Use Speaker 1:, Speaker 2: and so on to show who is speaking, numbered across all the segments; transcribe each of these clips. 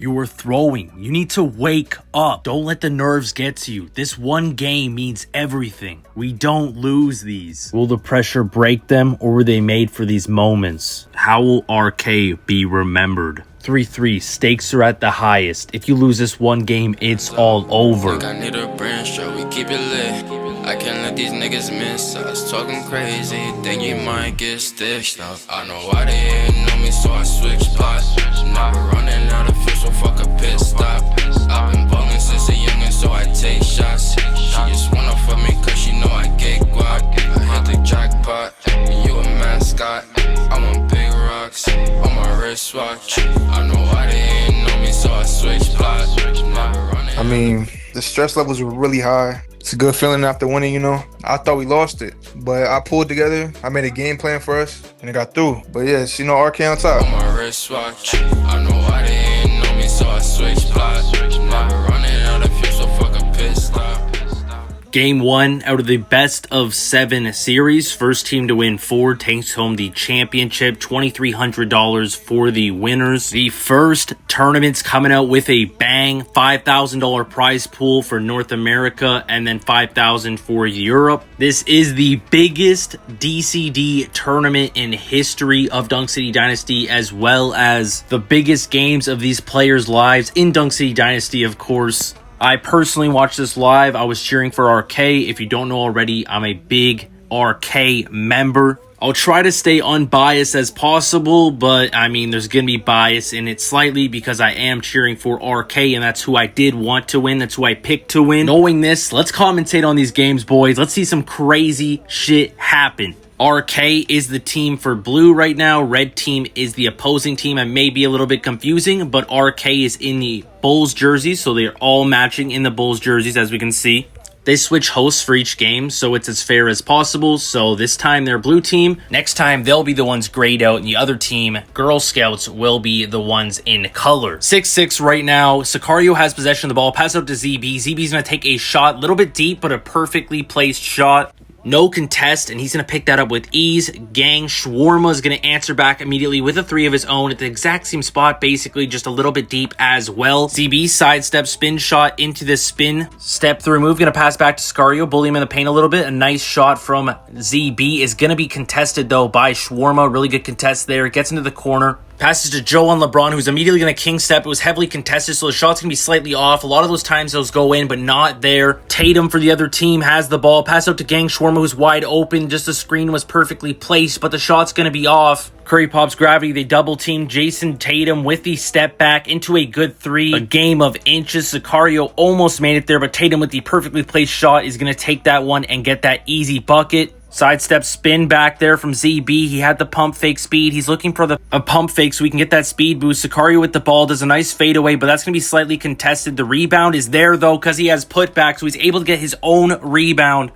Speaker 1: You're throwing. You need to wake up. Don't let the nerves get to you. This one game means everything. We don't lose these. Will the pressure break them, or were they made for these moments? How will RK be remembered? 3-3, stakes are at the highest. If you lose this one game, it's all over.
Speaker 2: I need a brand show, we keep it lit. I can't let these niggas miss us. Talking crazy, think you might get stitched up. I know why they ain't know me, so I switch spots. Never running out of fuel, so fuck a pit stop. I've been ballin' since a youngin', so I take shots. She just wanna fuck me cause she know I get guac. I hit the jackpot, and you a mascot. I want big rocks on my wristwatch. I know why they ain't know me, so I switch spots.
Speaker 3: I mean, the stress levels were really high. It's a good feeling after winning, you know. I thought we lost it, but I pulled together. I made a game plan for us, and it got through. But yes, you know, RK on top.
Speaker 2: On my wristwatch, I know why they ain't know me, so I switch spots. Never running out of fuel, so fuck a pit stop.
Speaker 1: Game 1 out of the best of 7 series. First team to win 4 takes home the championship. $2,300 for the winners. The first tournament's coming out with a bang. $5,000 prize pool for North America and then $5,000 for Europe. This is the biggest DCD tournament in history of Dunk City Dynasty, as well as the biggest games of these players' lives in Dunk City Dynasty, of course. I personally watched this live. I was cheering for RK. If you don't know already, I'm a big RK member. I'll try to stay unbiased as possible, but I mean, there's going to be bias in it slightly because I am cheering for RK, and that's who I did want to win. That's who I picked to win. Knowing this, let's commentate on these games, boys. Let's see some crazy shit happen. RK is the team for blue right now. Red team is the opposing team. I may be a little bit confusing, but RK is in the Bulls jerseys, so they're all matching in the Bulls jerseys, as we can see. They switch hosts for each game, so it's as fair as possible. So this time they're blue team. Next time they'll be the ones grayed out, and the other team, Girl Scouts, will be the ones in color. 6-6 right now. Sicario has possession of the ball. Pass out to ZB. ZB's going to take a shot, a little bit deep, but a perfectly placed shot. No contest, and he's going to pick that up with ease. Gang Shawarma is going to answer back immediately with a 3 of his own at the exact same spot, basically just a little bit deep as well. ZB sidestep spin shot into the spin. Step through move, going to pass back to Sicario, bully him in the paint a little bit. A nice shot from ZB is going to be contested, though, by Shawarma. Really good contest there. Gets into the corner. Passes to Joe on LeBron, who's immediately going to king step. It was heavily contested, so the shot's going to be slightly off. A lot of those times those go in, but not there. Tatum for the other team has the ball. Pass out to Gang Shawarma, who's wide open. Just the screen was perfectly placed, but the shot's going to be off. Curry pops gravity. They double team Jason Tatum with the step back into a good 3. A game of inches. Sicario almost made it there, but Tatum with the perfectly placed shot is going to take that one and get that easy bucket. Sidestep spin back there from ZB. He had the pump fake speed. He's looking for a pump fake so we can get that speed boost. Sicario with the ball does a nice fadeaway, but that's going to be slightly contested. The rebound is there, though, because he has putback, so he's able to get his own rebound.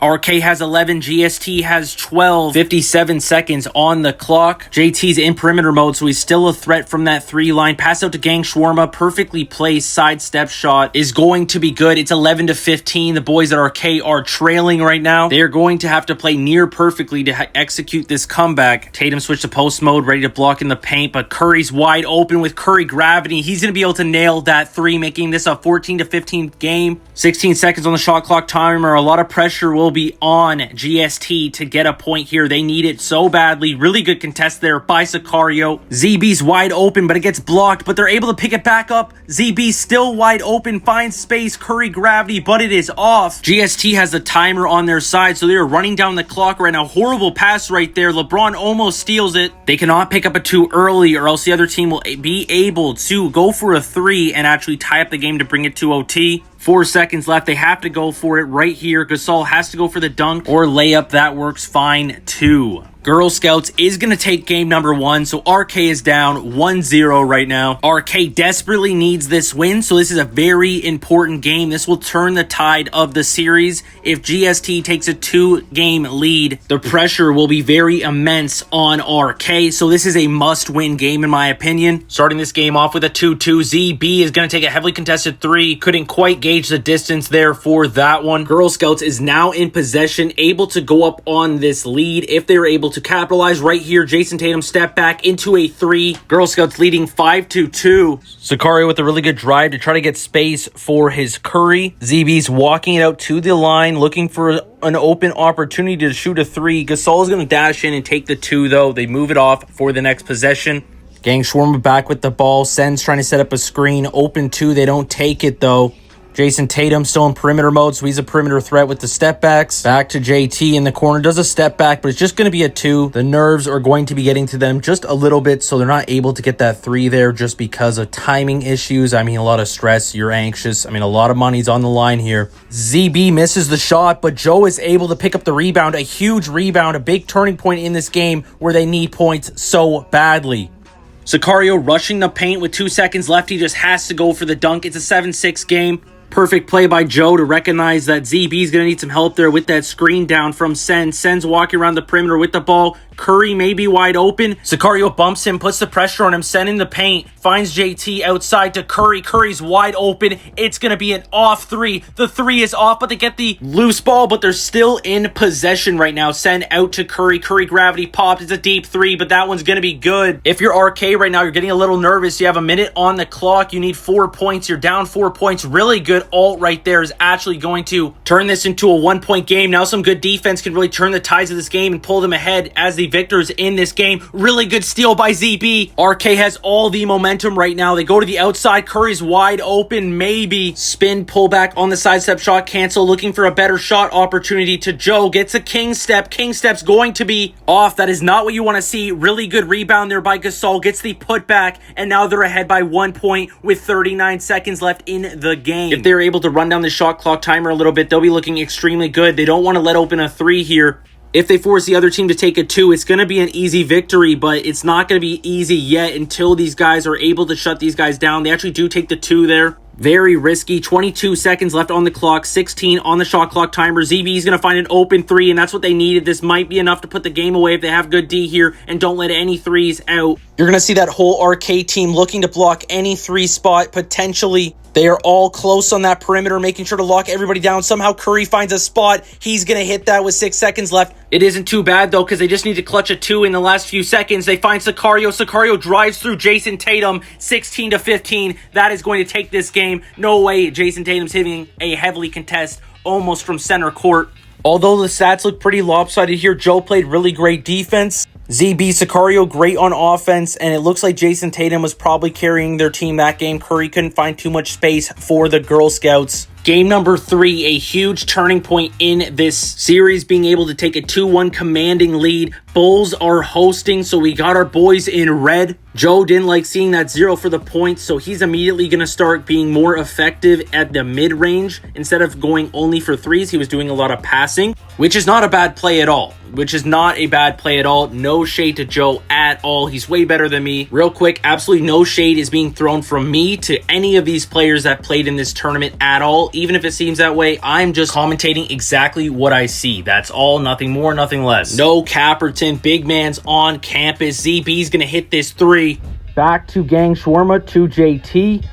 Speaker 1: RK has 11, GST has 12, 57 seconds on the clock. JT's in perimeter mode, so he's still a threat from that 3 line. Pass out to Gang Shawarma, perfectly placed sidestep shot is going to be good. It's 11-15. The boys at RK are trailing right now. They're going to have to play near perfectly to execute this comeback. Tatum switched to post mode, ready to block in the paint, but Curry's wide open with Curry gravity. He's going to be able to nail that 3, making this a 14-15 game. 16 seconds on the shot clock timer. A lot of pressure will be on GST to get a point here. They need it so badly. Really good contest there by Sicario. ZB's wide open, but it gets blocked, but they're able to pick it back up. ZB's still wide open, finds space, Curry gravity, but it is off. GST has the timer on their side, so they're running down the clock right now. Horrible pass right there. LeBron almost steals it. They cannot pick up a 2 early, or else the other team will be able to go for a 3 and actually tie up the game to bring it to OT. 4 seconds left. They have to go for it right here. Gasol has to go for the dunk or layup. That works fine too. Girl Scouts is going to take game number 1, so RK is down 1-0 right now. RK desperately needs this win, so this is a very important game. This will turn the tide of the series. If GST takes a 2-game lead, the pressure will be very immense on RK, so this is a must-win game in my opinion. Starting this game off with a 2-2, ZB is going to take a heavily contested 3. Couldn't quite gauge the distance there for that one. Girl Scouts is now in possession, able to go up on this lead if they're able to capitalize right here. Jason Tatum step back into a 3. Girl Scouts leading 5-2. Sicario with a really good drive to try to get space for his Curry. ZB's walking it out to the line, looking for an open opportunity to shoot a 3. Gasol is going to dash in and take the 2, though. They move it off for the next possession. Gang Shawarma back with the ball. Sen's trying to set up a screen. Open 2. They don't take it, though. Jason Tatum still in perimeter mode, so he's a perimeter threat with the step backs. Back to JT in the corner. Does a step back, but it's just going to be a 2. The nerves are going to be getting to them just a little bit, so they're not able to get that 3 there just because of timing issues. I mean, a lot of stress. You're anxious. I mean, a lot of money's on the line here. ZB misses the shot, but Joe is able to pick up the rebound. A huge rebound, a big turning point in this game where they need points so badly. Sicario rushing the paint with 2 seconds left. He just has to go for the dunk. It's a 7-6 game. Perfect play by Joe to recognize that ZB is going to need some help there with that screen down from Sen. Sen's walking around the perimeter with the ball. Curry may be wide open. Sicario bumps him, puts the pressure on him. Sen in the paint. Finds JT outside to Curry. Curry's wide open. It's going to be an off 3. The 3 is off, but they get the loose ball, but they're still in possession right now. Sen out to Curry. Curry gravity popped. It's a deep 3, but that one's going to be good. If you're RK right now, you're getting a little nervous. You have a minute on the clock. You need 4 points. You're down 4 points. Really good ult right there is actually going to turn this into a 1-point game. Now some good defense can really turn the tides of this game and pull them ahead as the victors in this game. Really good steal by ZB. RK has all the momentum right now. They go to the outside. Curry's wide open. Maybe spin, pull back on the sidestep shot, cancel, looking for a better shot opportunity to Joe. Gets a king step. King step's going to be off. That is not what you want to see. Really good rebound there by Gasol. Gets the putback, and now they're ahead by 1 point with 39 seconds left in the game. If they're able to run down the shot clock timer a little bit, they'll be looking extremely good. They don't want to let open a 3 here. If they force the other team to take a 2, it's going to be an easy victory, but it's not going to be easy yet until these guys are able to shut these guys down. They actually do take the 2 there. Very risky. 22 seconds left on the clock. 16 on the shot clock timer. ZB is going to find an open 3, and that's what they needed. This might be enough to put the game away if they have good D here and don't let any 3s out. You're going to see that whole RK team looking to block any 3 spot potentially. They are all close on that perimeter, making sure to lock everybody down. Somehow Curry finds a spot. He's going to hit that with 6 seconds left. It isn't too bad, though, because they just need to clutch a 2 in the last few seconds. They find Sicario. Sicario drives through Jason Tatum, 16-15. That is going to take this game. No way Jason Tatum's hitting a heavily contest almost from center court. Although the stats look pretty lopsided here, Joe played really great defense. ZB, Sicario, great on offense, and it looks like Jason Tatum was probably carrying their team that game. Curry couldn't find too much space for the Girl Scouts. Game number 3, a huge turning point in this series, being able to take a 2-1 commanding lead. Bulls are hosting, so we got our boys in red. Joe didn't like seeing that 0 for the points, so he's immediately going to start being more effective at the mid-range. Instead of going only for 3s, he was doing a lot of passing, which is not a bad play at all. No shade to Joe at all. He's way better than me. Real quick, absolutely no shade is being thrown from me to any of these players that played in this tournament at all. Even if it seems that way, I'm just commentating exactly what I see. That's all, nothing more, nothing less. No Capperton, big man's on campus. ZB's gonna hit this 3. Back to Gang Shawarma, to JT.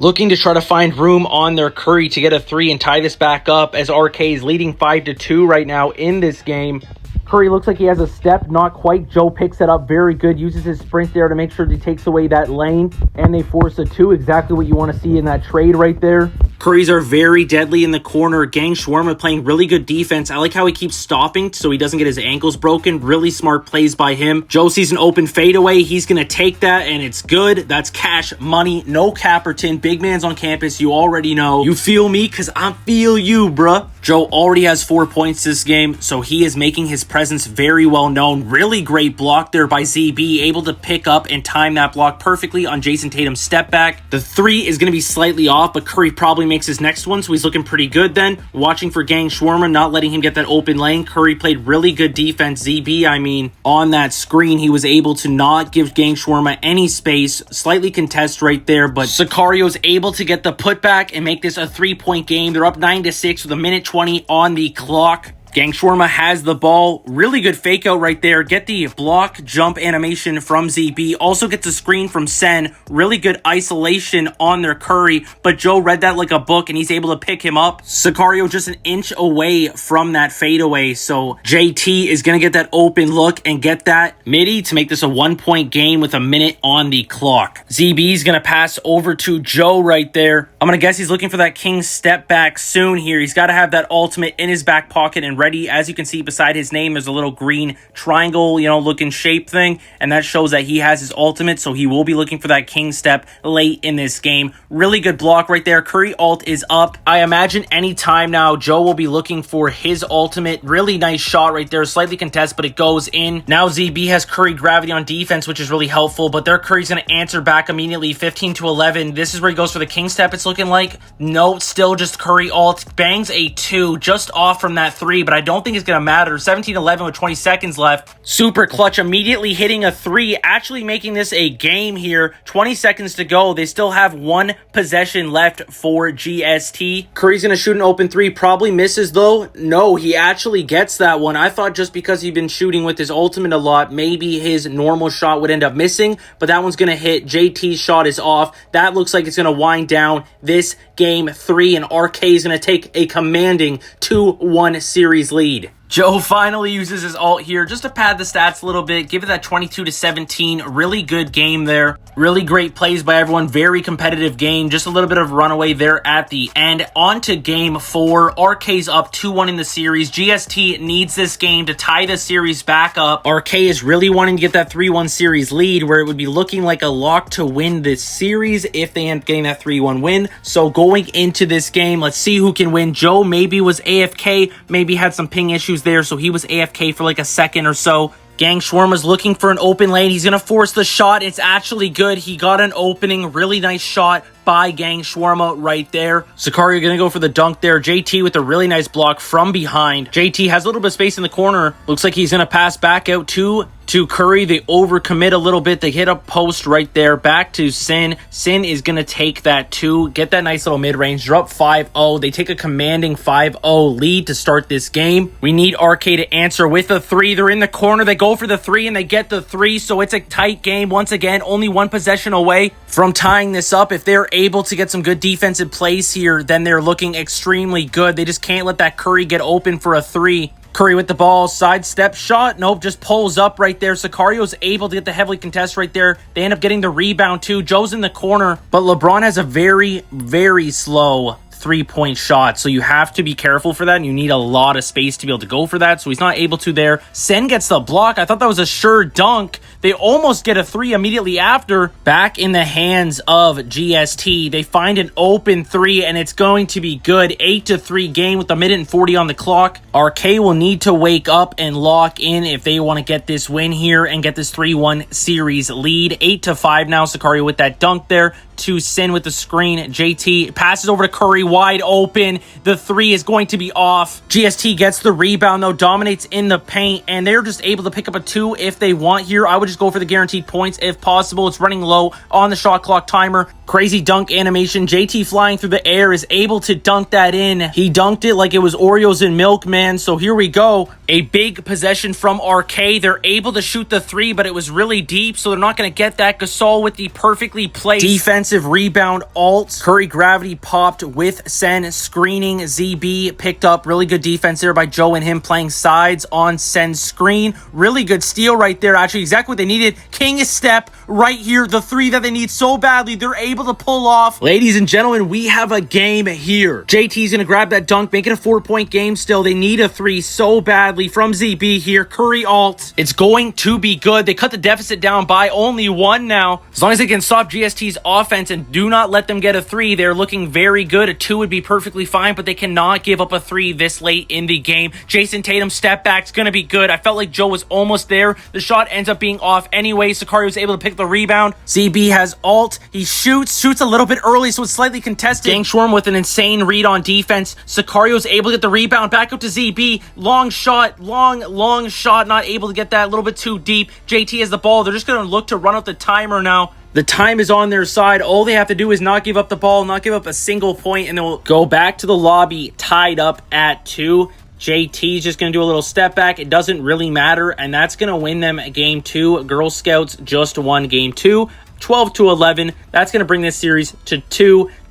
Speaker 1: Looking to try to find room on their Curry to get a 3 and tie this back up, as RK is leading 5-2 right now in this game. Curry looks like he has a step, not quite. Joe picks it up very good, uses his sprint there to make sure he takes away that lane, and they force a 2, exactly what you want to see in that trade right there. Curries are very deadly in the corner. Gang Shawarma playing really good defense. I like how he keeps stopping so he doesn't get his ankles broken. Really smart plays by him. Joe sees an open fadeaway. He's going to take that, and it's good. That's cash money. No Capperton. Big man's on campus. You already know. You feel me? Because I feel you, bruh. Joe already has 4 points this game, so he is making his presence very well known. Really great block there by ZB. Able to pick up and time that block perfectly on Jason Tatum's step back. The 3 is going to be slightly off, but Curry probably makes his next one, so he's looking pretty good then. Watching for Gang Shawarma, not letting him get that open lane. Curry played really good defense. ZB, on that screen, he was able to not give Gang Shawarma any space. Slightly contest right there, but Sicario's able to get the putback and make this a 3-point game. They're up 9-6 with a minute 20 on the clock. Gang Shawarma has the ball. Really good fake out right there. Get the block jump animation from ZB. Also gets a screen from Sen. Really good isolation on their Curry, but Joe read that like a book and he's able to pick him up. Sicario just an inch away from that fadeaway, so JT is going to get that open look and get that midi to make this a 1-point game with a minute on the clock. ZB is going to pass over to Joe right there. I'm going to guess he's looking for that king step back soon here. He's got to have that ultimate in his back pocket and ready. As you can see beside his name, there's a little green triangle, looking shape thing, and that shows that he has his ultimate, so he will be looking for that king step late in this game. Really good block right there. Curry ult is up. I imagine any time now, Joe will be looking for his ultimate. Really nice shot right there. Slightly contested, but it goes in. Now ZB has Curry gravity on defense, which is really helpful, but their Curry's going to answer back immediately. 15-11. This is where he goes for the king step, it's looking like. No, still just Curry ult. Bangs a 2, just off from that 3, but I don't think it's going to matter. 17-11 with 20 seconds left. Super clutch, immediately hitting a 3, actually making this a game here. 20 seconds to go. They still have 1 possession left for GST. Curry's going to shoot an open 3, probably misses though. No, he actually gets that one. I thought just because he'd been shooting with his ultimate a lot, maybe his normal shot would end up missing, but that one's going to hit. JT's shot is off. That looks like it's going to wind down this game 3, and RK is going to take a commanding 2-1 series lead. Joe finally uses his ult here just to pad the stats a little bit, give it that 22-17. Really good game there. Really great plays by everyone. Very competitive game. Just a little bit of runaway there at the end. On to game 4. RK's up 2-1 in the series. GST needs this game to tie the series back up. RK is really wanting to get that 3-1 series lead, where it would be looking like a lock to win this series if they end up getting that 3-1 win. So going into this game, let's see who can win. Joe maybe was AFK, maybe had some ping issues there, so he was AFK for like a second or so. Gang Shawarma's looking for an open lane. He's going to force the shot. It's actually good. He got an opening. Really nice shot by Gang Shawarma right there. Sicario going to go for the dunk there. JT with a really nice block from behind. JT has a little bit of space in the corner. Looks like he's going to pass back out to Curry. They overcommit a little bit. They hit a post right there. Back to Sin. Sin is going to take that 2. Get that nice little mid-range. They're up 5-0. They take a commanding 5-0 lead to start this game. We need RK to answer with a 3. They're in the corner. They go for the 3 and they get the 3. So it's a tight game. Once again, only 1 possession away from tying this up. If they're able to get some good defensive plays here, then they're looking extremely good. They just can't let that Curry get open for a 3. Curry with the ball, sidestep shot. Nope, just pulls up right there. Sicario's able to get the heavily contest right there. They end up getting the rebound too. Joe's in the corner, but LeBron has a very, very slow 3-point shot, so you have to be careful for that, and you need a lot of space to be able to go for that, so he's not able to there. Sen gets the block. I thought that was a sure dunk. They almost get a 3 immediately after. Back in the hands of GST. They find an open 3, and it's going to be good. 8-3 game with a minute and 40 on the clock. RK will need to wake up and lock in if they want to get this win here and get this 3-1 series lead. 8-5 now. Sicario with that dunk there. To Sin with the screen. JT passes over to Curry, wide open. The 3 is going to be off. GST gets the rebound though, dominates in the paint, and they're just able to pick up a 2 if they want here. I would just go for the guaranteed points if possible. It's running low on the shot clock timer. Crazy dunk animation. JT flying through the air is able to dunk that in. He dunked it like it was Oreos and milk, man. So here we go. A big possession from RK. They're able to shoot the 3, but it was really deep, so they're not going to get that. Gasol with the perfectly placed defensive rebound ult. Curry gravity popped with Sen screening. ZB picked up really good defense there by Joe and him playing sides on Sen's screen. Really good steal right there. Actually, exactly what they needed. King step right here. The 3 that they need so badly. They're able to pull off. Ladies and gentlemen, we have a game here. JT's going to grab that dunk, make it a 4-point game still. They need a 3 so badly from ZB here. Curry ult. It's going to be good. They cut the deficit down by only 1 now. As long as they can stop GST's offense and do not let them get a 3, they're looking very good. A 2 would be perfectly fine, but they cannot give up a 3 this late in the game. Jason Tatum step back's going to be good. I felt like Joe was almost there. The shot ends up being off anyway. Sicario was able to pick the rebound. ZB has ult. He shoots a little bit early, so it's slightly contested. Gang Shawarma with an insane read on defense. Sicario's able to get the rebound back up to ZB. Long shot, long shot, not able to get that. A little bit too deep. JT has the ball. They're just going to look to run out the timer now. The time is on their side. All they have to do is not give up the ball, not give up a single point, and they'll go back to the lobby tied up at 2. JT's just going to do a little step back. It doesn't really matter, and that's going to win them game 2. Girl Scouts just won game 2, 12-11. That's going to bring this series to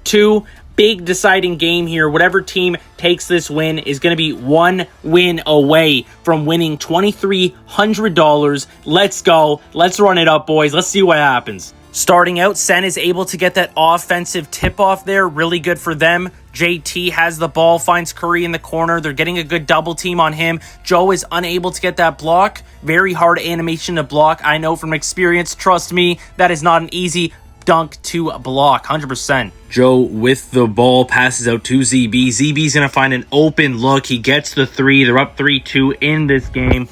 Speaker 1: 2-2. Big deciding game here. Whatever team takes this win is going to be 1 win away from winning $2,300. Let's go. Let's run it up, boys. Let's see what happens. Starting out, Sen is able to get that offensive tip-off there. Really good for them. JT has the ball, finds Curry in the corner. They're getting a good double team on him. Joe is unable to get that block. Very hard animation to block. I know from experience. Trust me, that is not an easy dunk to block. 100%. Joe with the ball passes out to ZB. ZB's going to find an open look. He gets the 3. They're up 3-2 in this game.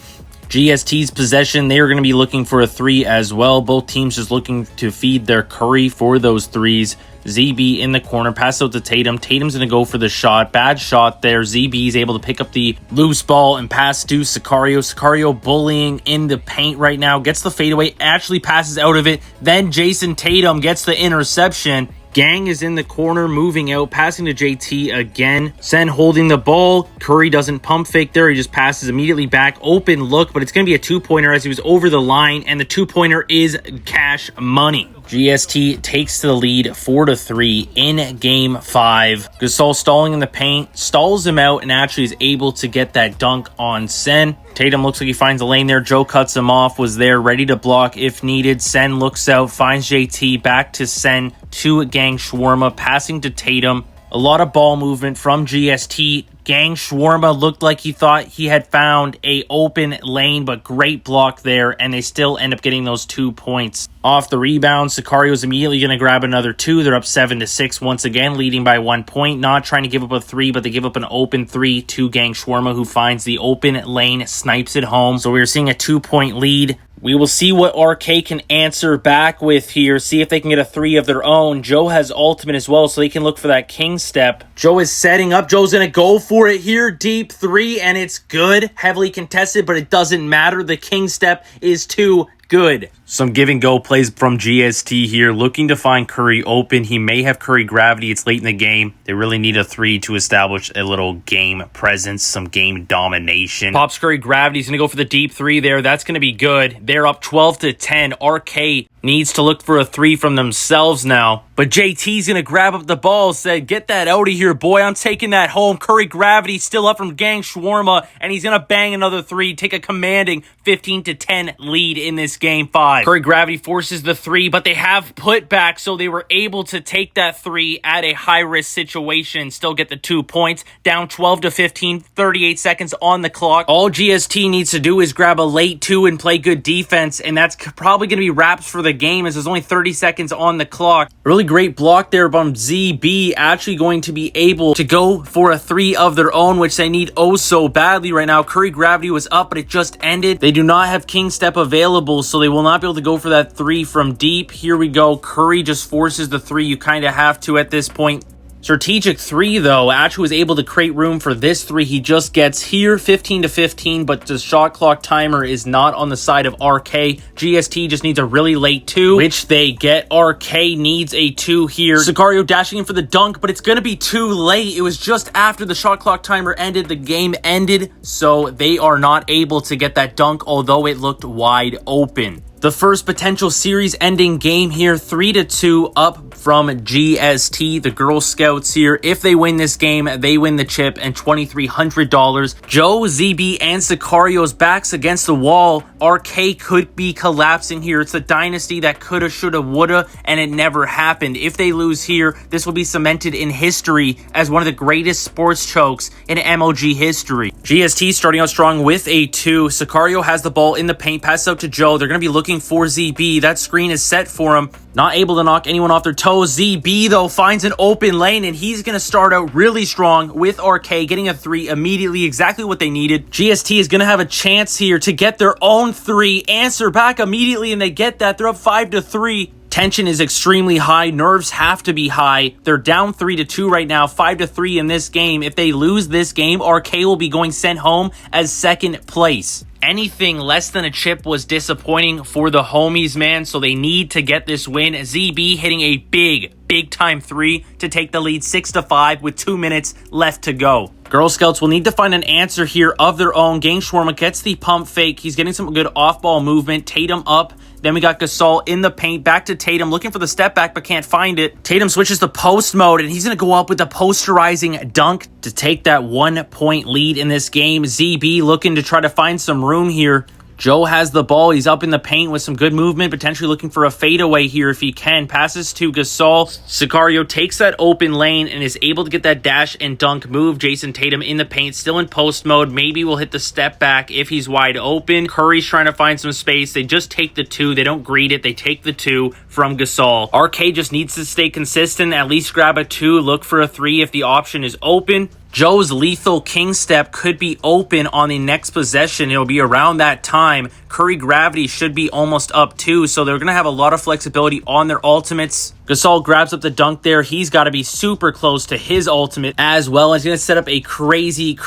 Speaker 1: GST's possession, they are going to be looking for a 3 as well. Both teams just looking to feed their Curry for those 3s. ZB in the corner, pass out to Tatum. Tatum's going to go for the shot. Bad shot there. ZB is able to pick up the loose ball and pass to Sicario. Sicario bullying in the paint right now. Gets the fadeaway, actually passes out of it. Then Jason Tatum gets the interception. Gang is in the corner, moving out, passing to JT again. Sen holding the ball. Curry doesn't pump fake there. He just passes immediately back. Open look, but it's going to be a 2-pointer as he was over the line, and the 2-pointer is cash money. GST takes the lead 4-3 in game 5. Gasol stalling in the paint, stalls him out, and actually is able to get that dunk on Sen. Tatum looks like he finds a lane there. Joe cuts him off, was there, ready to block if needed. Sen looks out, finds JT, back to Sen, to Gang Shawarma, passing to Tatum. A lot of ball movement from GST. Gang Shawarma looked like he thought he had found a open lane, but great block there, and they still end up getting those 2 points. Off the rebound, Sicario's immediately going to grab another 2. They're up 7-6 once again, leading by 1 point. Not trying to give up a 3, but they give up an open 3 to Gang Shawarma, who finds the open lane, snipes it home. So we're seeing a 2-point lead. We will see what RK can answer back with here. See if they can get a 3 of their own. Joe has ultimate as well, so they can look for that king step. Joe is setting up. Joe's going to go for it here. Deep 3, and it's good. Heavily contested, but it doesn't matter. The king step is too good. Some give and go plays from GST here, looking to find Curry open. He may have Curry gravity. It's late in the game. They really need a 3 to establish a little game presence, some game domination. Pops Curry gravity. He's going to go for the deep 3 there. That's going to be good. They're up 12-10. RK needs to look for a 3 from themselves now. But JT's going to grab up the ball, said, get that out of here, boy. I'm taking that home. Curry gravity still up from Gang Shawarma, and he's going to bang another 3, take a commanding 15-10 lead in this game 5. Curry gravity forces the 3, but they have put back, so they were able to take that 3 at a high-risk situation, still get the 2 points, down 12-15, 38 seconds on the clock. All GST needs to do is grab a late 2 and play good defense, and that's probably going to be wraps for the game as there's only 30 seconds on the clock. Really great block there from ZB, actually going to be able to go for a 3 of their own, which they need oh so badly right now. Curry gravity was up, but it just ended. They do not have king step available, so they will not be able to go for that 3 from deep. Here we go. Curry just forces the 3. You kind of have to at this point. Strategic 3, though, actually was able to create room for this 3. He just gets here, 15-15, but the shot clock timer is not on the side of RK. GST just needs a really late 2, which they get. RK needs a 2 here. Sicario dashing in for the dunk, but it's going to be too late. It was just after the shot clock timer ended. The game ended, so they are not able to get that dunk, although it looked wide open. The first potential series-ending game here, 3-2 up from GST, the Girl Scouts here. If they win this game, they win the chip and $2,300. Joe, ZB, and Sicario's backs against the wall. RK could be collapsing here. It's a dynasty that coulda, shoulda, woulda, and it never happened. If they lose here, this will be cemented in history as one of the greatest sports chokes in MLG history. GST starting out strong with a 2. Sicario has the ball in the paint, passes out to Joe. They're going to be looking for ZB. That screen is set for him. Not able to knock anyone off their toes. ZB, though, finds an open lane, and he's going to start out really strong with RK, getting a 3 immediately, exactly what they needed. GST is going to have a chance here to get their own 3, answer back immediately, and they get that. They're up 5-3. Tension is extremely high. Nerves have to be high. They're down 3-2 right now, 5-3 in this game. If they lose this game, RK will be going sent home as second place. Anything less than a chip was disappointing for the homies, man, so they need to get this win. ZB hitting a big time 3 to take the lead 6-5 with 2 minutes left to go. Girl Scouts will need to find an answer here of their own. Gang Shawarma gets the pump fake. He's getting some good off-ball movement. Tatum up. Then we got Gasol in the paint. Back to Tatum, looking for the step back, but can't find it. Tatum switches to post mode, and he's going to go up with the posterizing dunk to take that 1-point lead in this game. ZB looking to try to find some room here. Joe has the ball. He's up in the paint with some good movement, potentially looking for a fadeaway here if he can. Passes to Gasol. Sicario takes that open lane and is able to get that dash and dunk move. Jason Tatum in the paint, still in post mode. Maybe we'll hit the step back if he's wide open. Curry's trying to find some space. They just take the 2. They don't greet it. They take the 2 from Gasol. RK just needs to stay consistent, at least grab a 2, look for a 3 if the option is open. Joe's lethal king step could be open on the next possession. It'll be around that time. Curry gravity should be almost up too, so they're going to have a lot of flexibility on their ultimates. Gasol grabs up the dunk there. He's got to be super close to his ultimate as well. He's going to set up a crazy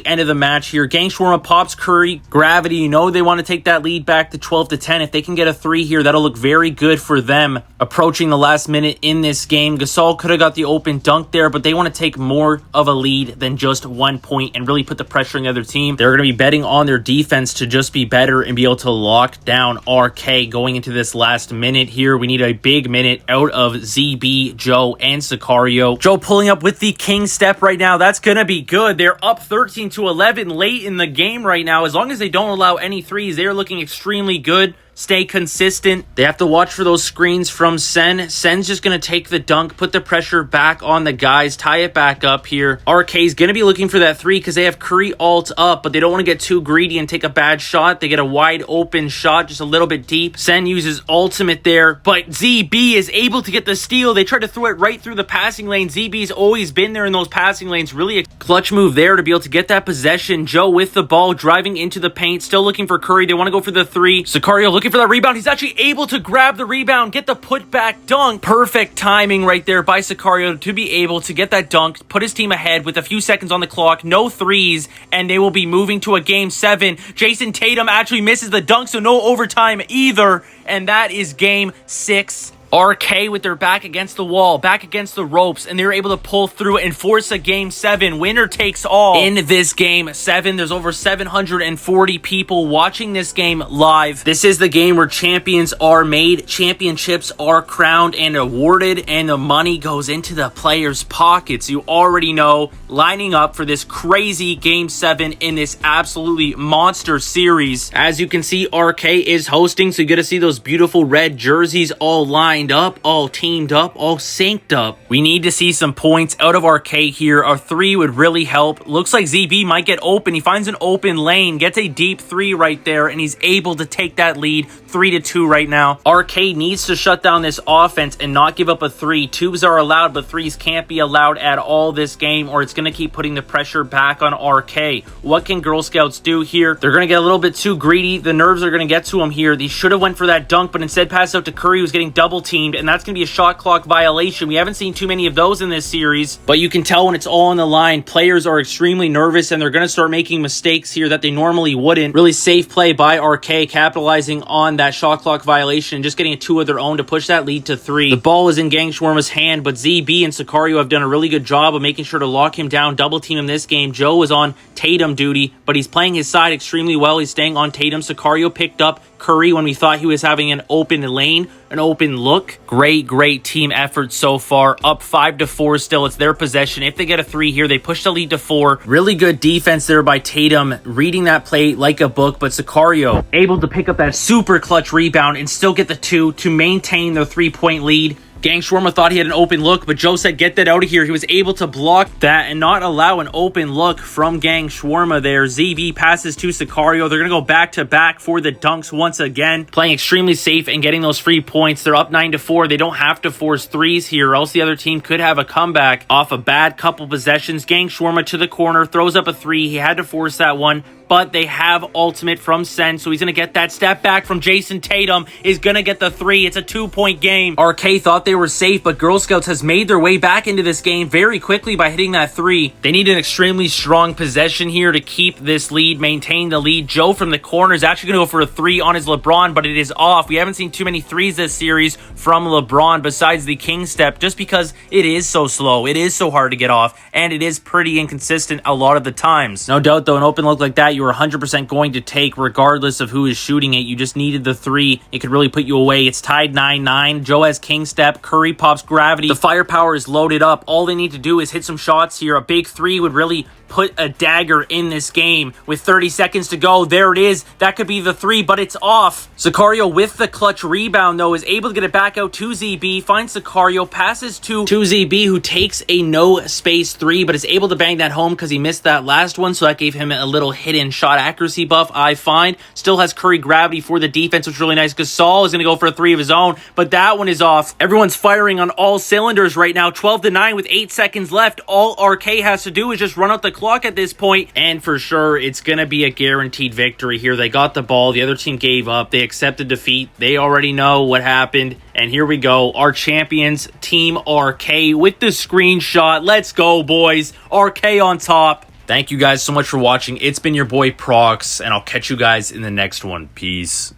Speaker 1: end of the match here. Gang Shawarma pops Curry. Gravity, you know they want to take that lead back to 12-10. If they can get a 3 here, that'll look very good for them approaching the last minute in this game. Gasol could have got the open dunk there, but they want to take more of a lead than just 1 point and really put the pressure on the other team. They're going to be betting on their defense to just be better and be able to lock down RK going into this last minute here. We need a big minute out of ZB, Joe, and Sicario. Joe pulling up with the king step right now. That's going to be good. They're up 13-11 late in the game right now. As long as they don't allow any threes, they're looking extremely good. Stay consistent. They have to watch for those screens from Sen. Sen's just going to take the dunk, put the pressure back on the guys, tie it back up here. RK's going to be looking for that 3 because they have Curry alt up, but they don't want to get too greedy and take a bad shot. They get a wide open shot, just a little bit deep. Sen uses ultimate there, but ZB is able to get the steal. They try to throw it right through the passing lane. ZB's always been there in those passing lanes. Really a clutch move there to be able to get that possession. Joe with the ball, driving into the paint, still looking for Curry. They want to go for the 3. Sicario looking for that rebound. He's actually able to grab the rebound, get the putback dunk. Perfect timing right there by Sicario to be able to get that dunk, put his team ahead with a few seconds on the clock, no threes, and they will be moving to a game 7. Jason Tatum actually misses the dunk, so no overtime either, and that is game 6. RK with their back against the wall, back against the ropes, and they're able to pull through and force a game 7. Winner takes all in this game 7. There's over 740 people watching this game live. This is the game where champions are made, championships are crowned and awarded, and the money goes into the players' pockets. You already know, lining up for this crazy game 7 in this absolutely monster series. As you can see, RK is hosting, so you get to see those beautiful red jerseys all lined up, all teamed up, all synced up. We need to see some points out of RK here. Our 3 would really help. Looks like ZB might get open. He finds an open lane, gets a deep 3 right there, and he's able to take that lead 3-2 right now. RK needs to shut down this offense and not give up a 3. 2s are allowed, but 3s can't be allowed at all this game, or it's going to keep putting the pressure back on RK. What can Girl Scouts do here? They're going to get a little bit too greedy. The nerves are going to get to them here. They should have went for that dunk, but instead passed out to Curry, who's getting double teamed, and that's going to be a shot clock violation. We haven't seen too many of those in this series, but you can tell when it's all on the line, players are extremely nervous, and they're going to start making mistakes here that they normally wouldn't. Really safe play by RK, capitalizing on that shot clock violation and just getting a 2 of their own to push that lead to 3. The ball is in Gang Shawarma's hand, but ZB and Sicario have done a really good job of making sure to lock him down, double team him this game. Joe is on Tatum duty, but he's playing his side extremely well. He's staying on Tatum. Sicario picked up Curry when we thought he was having an open lane, an open look. Great team effort so far. Up 5-4 still. It's their possession. If they get a 3 here, they push the lead to 4. Really good defense there by Tatum, reading that play like a book, but Sicario able to pick up that super clutch rebound and still get the 2 to maintain their 3-point lead. Gang Shawarma thought he had an open look, but Joe said, get that out of here. He was able to block that and not allow an open look from Gang Shawarma there. ZV passes to Sicario. They're going to go back-to-back for the dunks once again. Playing extremely safe and getting those free points. They're up 9-4. They don't have to force 3s here, or else the other team could have a comeback off a bad couple possessions. Gang Shawarma to the corner, throws up a 3. He had to force that one. but they have ultimate from Sen, so he's going to get that step back from Jason Tatum, is going to get the 3. It's a 2-point game. RK thought they were safe, but Girl Scouts has made their way back into this game very quickly by hitting that 3. They need an extremely strong possession here to keep this lead, maintain the lead. Joe from the corner is actually going to go for a 3 on his LeBron, but it is off. We haven't seen too many 3s this series from LeBron besides the king step, just because it is so slow. It is so hard to get off, and it is pretty inconsistent a lot of the times. No doubt, though, an open look like that, you were 100% going to take regardless of who is shooting it. You just needed the 3. It could really put you away. It's tied 9-9. Joe has king step. Curry pops gravity. The firepower is loaded up. All they need to do is hit some shots here. A big 3 would really put a dagger in this game. With 30 seconds to go, there it is. That could be the 3, but it's off. Sicario with the clutch rebound, though, is able to get it back out to ZB, finds Sicario, passes to ZB, who takes a no space 3, but is able to bang that home because he missed that last one, so that gave him a little hidden shot accuracy buff, I find. Still has Curry gravity for the defense, which is really nice. Gasol is going to go for a 3 of his own, but that one is off. Everyone's firing on all cylinders right now. 12-9 with 8 seconds left. All RK has to do is just run out the clock at this point, and for sure it's gonna be a guaranteed victory here. They got the ball, the other team gave up, they accepted defeat, they already know what happened, and here we go, our champions, Team RK, with the screenshot. Let's go, boys. RK on top. Thank you guys so much for watching. It's been your boy PROCX, and I'll catch you guys in the next one. Peace.